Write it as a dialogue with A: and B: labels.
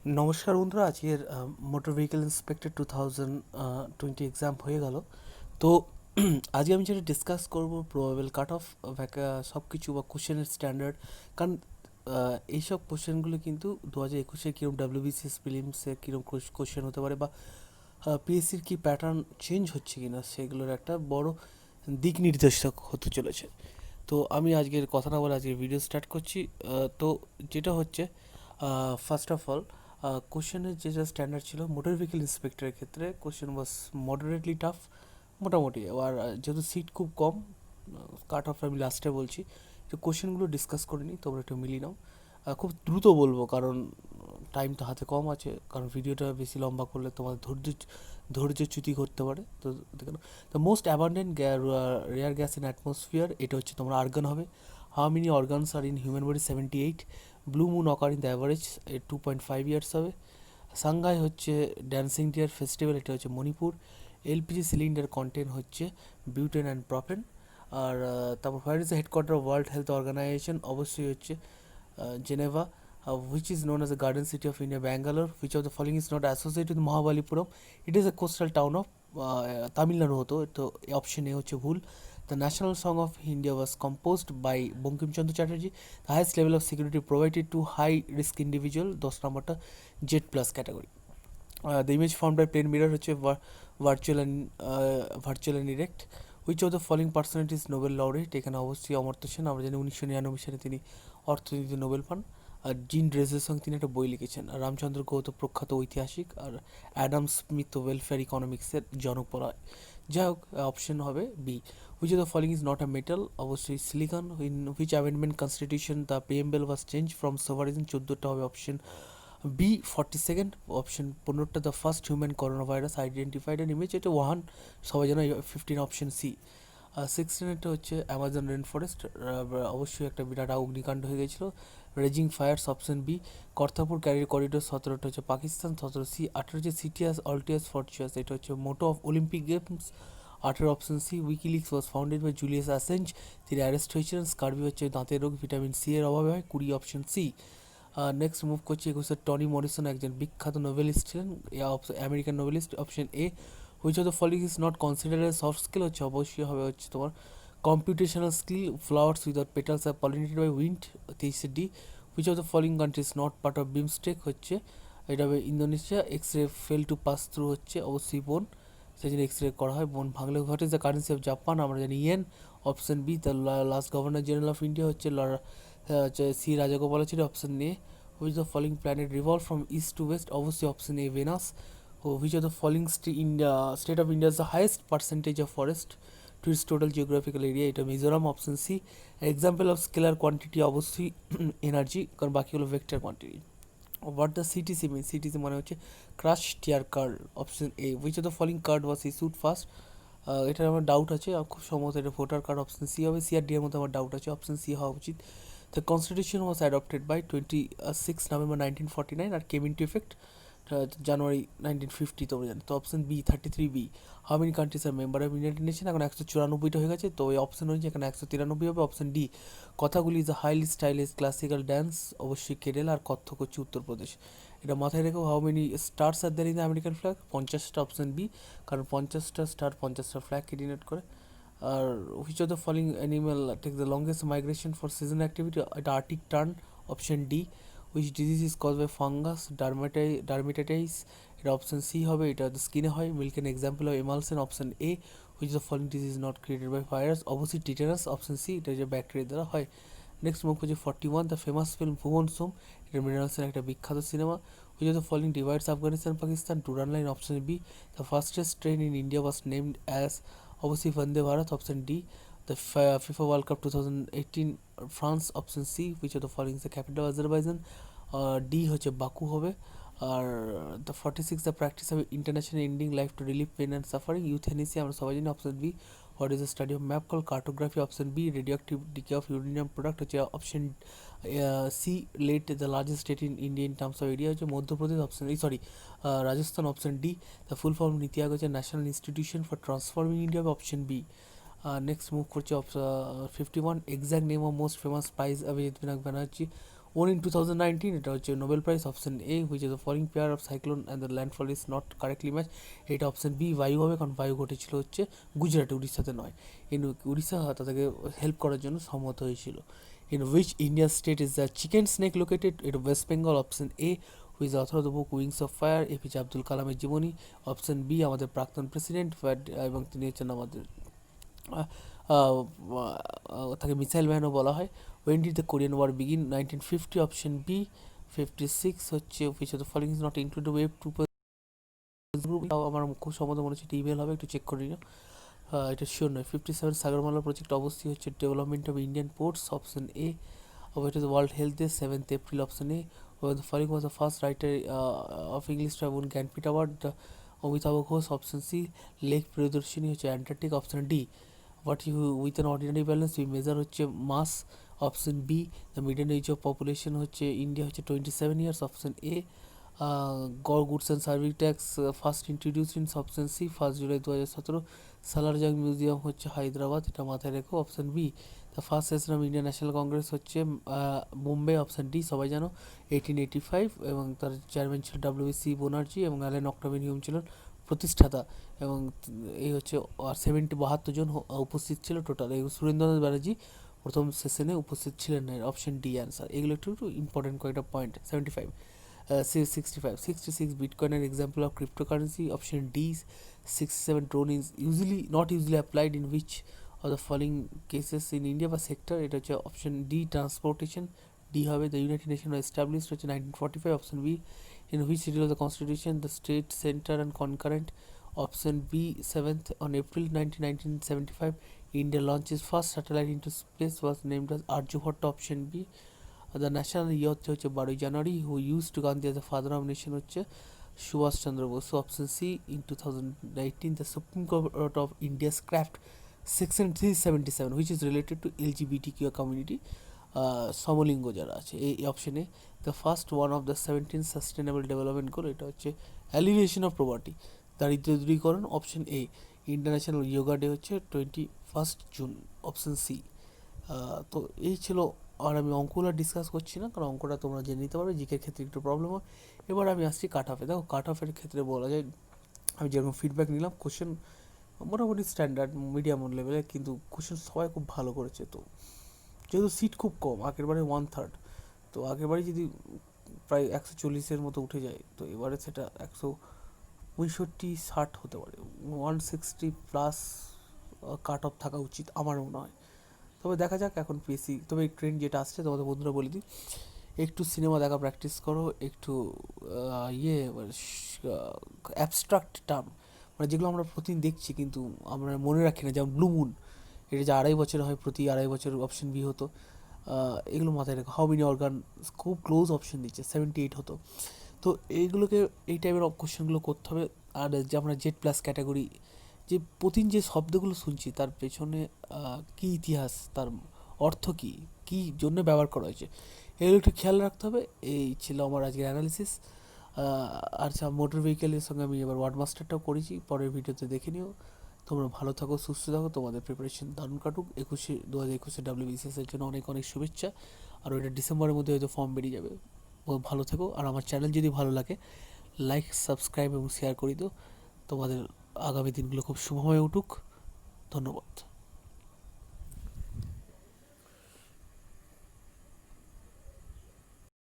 A: নমস্কার বন্ধুরা, আজকের মোটর ভেহিকেল ইন্সপেক্টর 2020 এক্সাম হয়ে গেল। তো আজকে আমি যেটা ডিসকাস করব প্রবাবল কাট অফ সব কিছু বা কোশ্চেনের স্ট্যান্ডার্ড। কারণ এইসব কোশ্চেনগুলো কিন্তু 2021-এ কীরকম ডাব্লিউবিসিএস প্রিলিমসে কীরকম কোশ্চেন হতে পারে বা পিএসসির কী প্যাটার্ন চেঞ্জ হচ্ছে কিনা সেগুলোর একটা বড় দিক নির্দেশক হতে চলেছে। তো আমি আজকের কথা না বলে আজকের ভিডিও স্টার্ট করছি। তো যেটা হচ্ছে, ফার্স্ট অফ অল, কোশ্চেনের যেটা স্ট্যান্ডার্ড ছিল মোটর ভেহিকেল ইন্সপেক্টরের ক্ষেত্রে কোশ্চেন ওয়াজ মডারেটলি টাফ, মোটামুটি। আর যেহেতু সিট খুব কম, কাট অফ আমি লাস্টে বলছি, তো কোশ্চেনগুলো ডিসকাস করে নিই, তোমরা একটু মিলিয়ে নাও। খুব দ্রুত বলবো কারণ টাইম তো হাতে কম আছে, কারণ ভিডিওটা বেশি লম্বা করলে তোমার ধৈর্যচ্যুতি করতে পারে। তো দেখো, the most abundant rare gas in atmosphere, এটা হচ্ছে তোমার আর্গন হবে। How many organs are in human body? 78। Blue moon occur in the average 2.5 years হবে। সাংঘাই হচ্ছে ড্যান্সিং ডিয়ার ফেস্টিভ্যাল, এটা হচ্ছে মণিপুর। এলপিজি সিলিন্ডার কন্টেন্ট হচ্ছে বিউটেন অ্যান্ড প্রপেন। আর তারপর where is the headquarter of World Health Organization? অবশ্যই হচ্ছে Geneva. Which is known as the garden city of India? Bangalore. Which of the following is not associated with Mahabalipuram? It is a coastal town of Tamil Nadu হতো, তো option A হচ্ছে ভুল। The national song of India was composed by Bankim Chandra Chatterjee. The highest level of security provided to high risk individual, 10 নম্বরটা Z plus category. The image formed by plane mirror হচ্ছে virtual and erect. Which of the following personalities Nobel laureate? এখানে অবশ্যই অমর্ত্য সেন, আমরা জানি 1999 সালে তিনি অর্থনীতিতে Nobel পান। আর জিন ড্রেজের সঙ্গে তিনি একটা বই লিখেছেন। আর রামচন্দ্র গৌত প্রখ্যাত ঐতিহাসিক, আর অ্যাডাম স্মিথ ওয়েলফেয়ার ইকোনমিক্সের জনক বলা হয়। যাই হোক, অপশন হবে B. Which of the following is not a metal? অবশ্যই silicon. In which amendment constitution the preamble was change from sovereignism? 14টা হবে অপশন বি। 42nd অপশন 15টা। The first human corona virus identified and image, এটা Wuhan, সবাই জানো। 15 option C. 16টা হচ্ছে Amazon rain forest, অবশ্যই একটা বিরাট অগ্নিকাণ্ড হয়ে গেছিলো। Raging fires option B. Kartarpur carrier corridor 17টা হচ্ছে পাকিস্তান, 17 সি। 18 হচ্ছে সিটিয়াস অল্টিয়াস ফর্চুয়াস, এটা হচ্ছে motto of Olympic games, 18 option C. WikiLeaks was founded by Julius Assange, তিনি অ্যারেস্ট হয়েছিলেন। স্কার্বি হচ্ছে দাঁতের রোগ, ভিটামিন সি এর অভাবে হয়, 20 অপশন সি। নেক্সট মুভ করছি 21। টনি মরিসন একজন বিখ্যাত নোবেলিস্ট ছিলেন, American Nobelist, option A. Which of the following is not considered a soft skill? হচ্ছে অবশ্যই হবে হচ্ছে তোমার computational skill. Flowers without petals are pollinated by wind, 23 D. Which of the following country is not part of BIMSTEC? হচ্ছে এটা হবে Indonesia. X ray fail to pass through হচ্ছে অবশ্যই বোন, সেই জন্য এক্স রে করা হয়। বোন ভাঙলে। What is the currency of Japan? আমরা জানি yen, option B. The last governor general of India হচ্ছে C Rajagopalachari, option A. Which the following planet revolve from east to west? অবশ্যই option A Venus. Which of the following state of India is the highest percentage of forest to its total geographical area? এটা Mizoram, option C. Example of scalar quantity? অবশ্যই energy, কারণ বাকি হলো vector quantity. What the CTC mean? CTC মানে হচ্ছে crash tear card, option A. Which of the following card was issued first? এটার আমার doubt আছে, খুব সম্ভবত এটা ভোটার কার্ড, অপশন সি হবে। সি আর ডি এর মধ্যে আমার ডাউট আছে, অপশন সি হওয়া উচিত। The constitution was adopted by 26 November 1949 আর কেম ইন্টু ইফেক্ট জানুয়ারি 1950, তোমরা জানো। তো option B 33 B. How many countries are member of United Nation? এখন 194টা হয়ে গেছে, তো এই অপশন হচ্ছে এখানে 193 হবে, অপশন ডি। কথাগুলি is a highly stylish classical dance, অবশ্যই কেরালা। আর কত্থক হচ্ছে উত্তরপ্রদেশ, এটা মাথায় রেখো। How many stars are there in the American flag? 50টা, অপশন বি, কারণ 50টা স্টার 50টা ফ্ল্যাগকে ডিনোট করে। আর which of the following animal take the longest migration for season activity? এটা arctic tern, option D. Which disease is cause by fungus? Dermatitis, এটা option C হবে, এটা স্কিনে হয়। Milk an example of emulsion, option A. Which the following disease not created by virus? অবশ্যই tetanus, option C, এটা যে bacteria দ্বারা হয়। নেক্সট মুভ হচ্ছে 41। The famous film Bhuvan Shome, এটা মৃণাল একটা বিখ্যাত cinema. Which of the following divides Afghanistan Pakistan? Durand line, option B. The fastest train in India was named as? অবশ্যই Vande Bharat, option D. The FIFA world cup 2018 France, option C. Which of the following is the capital of Azerbaijan? D হচ্ছে Baku হবে। আর the 46 the practice of international ending life to relieve pen and suffering? Euthanasia, আমরা সবাই জানি, option B. What is the study of map call? Cartography, option B. Radioactive decay of uranium product হচ্ছে option C. Let the largest state in India in terms of area হচ্ছে Madhya Pradesh, option sorry Rajasthan, option D. The full form NITI Aayog হচ্ছে National Institution for Transforming India, option B. Next move করছে 51। Exact name of most famous prize Abhijit Vinayak Banerjee? Won in 2019, এটা হচ্ছে Nobel prize option A, which is the following pair of cyclone and the landfall is not correctly match. এটা option B Vayu হবে, কারণ বায়ু ঘটেছিল হচ্ছে গুজরাটে, উড়িষ্যাতে নয়। উড়িষ্যা তাদেরকে হেল্প করার জন্য সম্মত হয়েছিল। In which India state is the chicken snake located? এটা West Bengal. Option A, whose author of the book wings of fire, APJ Abdul কালামের জীবনী। অপশন বি, আমাদের প্রাক্তন প্রেসিডেন্ট, এবং তিনি হচ্ছেন আমাদের আহ, আহ, তাকে মিসাইল ম্যানও বলা হয়। When did the Korean war begin? 1950। Option B. 56 হচ্ছে which of the following is not included web 2. আমার খুব সম্ভবত মনে হচ্ছে ইমেল হবে, একটু চেক করে নিও। এটা শিওর নয়। 57 সাগরমালা প্রজেক্ট অবস্থিত হচ্ছে development of Indian ports. Option A. It is World Health Day, 7th April. Option A. The following was the first writer of English to have won Gnanpith Award. Amitabh Ghosh. Option C. Lake Priyadarshini হচ্ছে Antarctic. Option D. What you with an ordinary balance we measure হচ্ছে mass. Option B. The median age of population হচ্ছে India হচ্ছে 27 years. Option A. গড় goods and service tax first introduce in. Option C 1 July 2017। Salar Jung museum হচ্ছে হায়দ্রাবাদ, এটা মাথায় রেখো। Option B. The first session of Indian National Congress হচ্ছে Mumbai. Option D সবাই জানো 1885, এবং তার চেয়ারম্যান ছিল ডাব্লিউসি ব্যানার্জি, এবং অ্যালেন অক্টাভিয়ান হিউম ছিলেন প্রতিষ্ঠাতা। এবং এই হচ্ছে আর 72 জন উপস্থিত ছিল টোটাল। এই সুরেন্দ্রনাথ ব্যানার্জি প্রথম সেশনে উপস্থিত ছিলেন না। Option D answer. এগুলো একটু একটু ইম্পর্টেন্ট কয়েকটা point. 75 66 Bitcoin an example of cryptocurrency. Option D is 67 drone is usually not usually applied in which of the following cases in India বা sector? এটা হচ্ছে অপশন ডি ট্রান্সপোর্টেশন। ডি হবে। The United Nation established হচ্ছে 1945। Option B. in which schedule of the constitution the state center and concurrent? Option B 7th on April 1975 India launches first satellite into space was named as Aryabhatta. Option B. The national ইয়ে হচ্ছে 12 January. Who use to Gandhi the father of nation হচ্ছে Subhash Chandra Bose. Option C. In 2019 the supreme court of India scrapped section 377 which is related to LGBTQ community, সমলিঙ্গ যারা আছে। এই অপশনে the first one of the 17 sustainable development goal, এটা হচ্ছে alleviation of property, দারিদ্র দূরীকরণ। Option A. International yoga day হচ্ছে 21 জুন। Option C. তো এই ছিল। আর আমি অঙ্কগুলো ডিসকাস করছি না, কারণ অঙ্কটা তোমরা জেনে নিতে পারবে, জিকের ক্ষেত্রে একটু প্রবলেম হয়। এবার আমি আসছি কাট অফে। দেখো কাট অফের ক্ষেত্রে বলা যায়, আমি যেরকম ফিডব্যাক নিলাম, কোশ্চেন মোটামুটি স্ট্যান্ডার্ড মিডিয়াম লেভেলে, কিন্তু কোশ্চেন সবাই খুব ভালো করেছে। তো যেহেতু সিট খুব কম, আগের বারে 1/3, তো আগের বারে যদি প্রায় 140-এর মতো উঠে যায়, তো এবারে সেটা 165-60 হতে পারে। 160 প্লাস কাট অফ থাকা উচিত আমার মনে হয়। তবে দেখা যাক এখন পিএসসি। তবে এই ট্রেন্ড যেটা আসছে, তোমাদের বন্ধুরা বলে দিই, একটু সিনেমা দেখা প্র্যাকটিস করো, একটু অ্যাবস্ট্রাক্ট টার্ম, মানে যেগুলো আমরা প্রতিদিন দেখছি কিন্তু আমরা মনে রাখি না, যেমন ব্লু মুন, এটা যে 2.5 বছর হয়, প্রতি 2.5 বছর। অপশন বি হতো। এগুলো মাথায় রেখো। হাউ মেনি অর্গান, খুব ক্লোজ অপশন দিচ্ছে, 78 হতো। তো এইগুলোকে, এই টাইপের কোশ্চেনগুলো করতে হবে। আর যে আমরা জেড প্লাস ক্যাটাগরি, যে প্রতিদিন যে শব্দগুলো শুনছি তার পেছনে কী ইতিহাস, তার অর্থ কী, কী জন্য ব্যবহার করা হয়েছে, এগুলো একটু খেয়াল রাখতে হবে। এই ছিল আমার আজকের অ্যানালিসিস। আচ্ছা, মোটর ভেহিকেলের সঙ্গে আমি এবার ওয়ার্ড মাস্টারটাও করেছি, পরের ভিডিওতে দেখে নিও। তোমরা ভালো থাকো, সুস্থ থাকো, তোমাদের প্রিপারেশন দারুণ কাটুক। 2021 WBCS-এর জন্য অনেক অনেক শুভেচ্ছা। আর ওইটা ডিসেম্বরের মধ্যে হয়তো ফর্ম বেরিয়ে যাবে। ভালো থেকো। আর আমার চ্যানেল যদি ভালো লাগে, লাইক, সাবস্ক্রাইব এবং শেয়ার করে দিও। তোমাদের আগামী দিনগুলো খুব শুভময় উঠুক। ধন্যবাদ।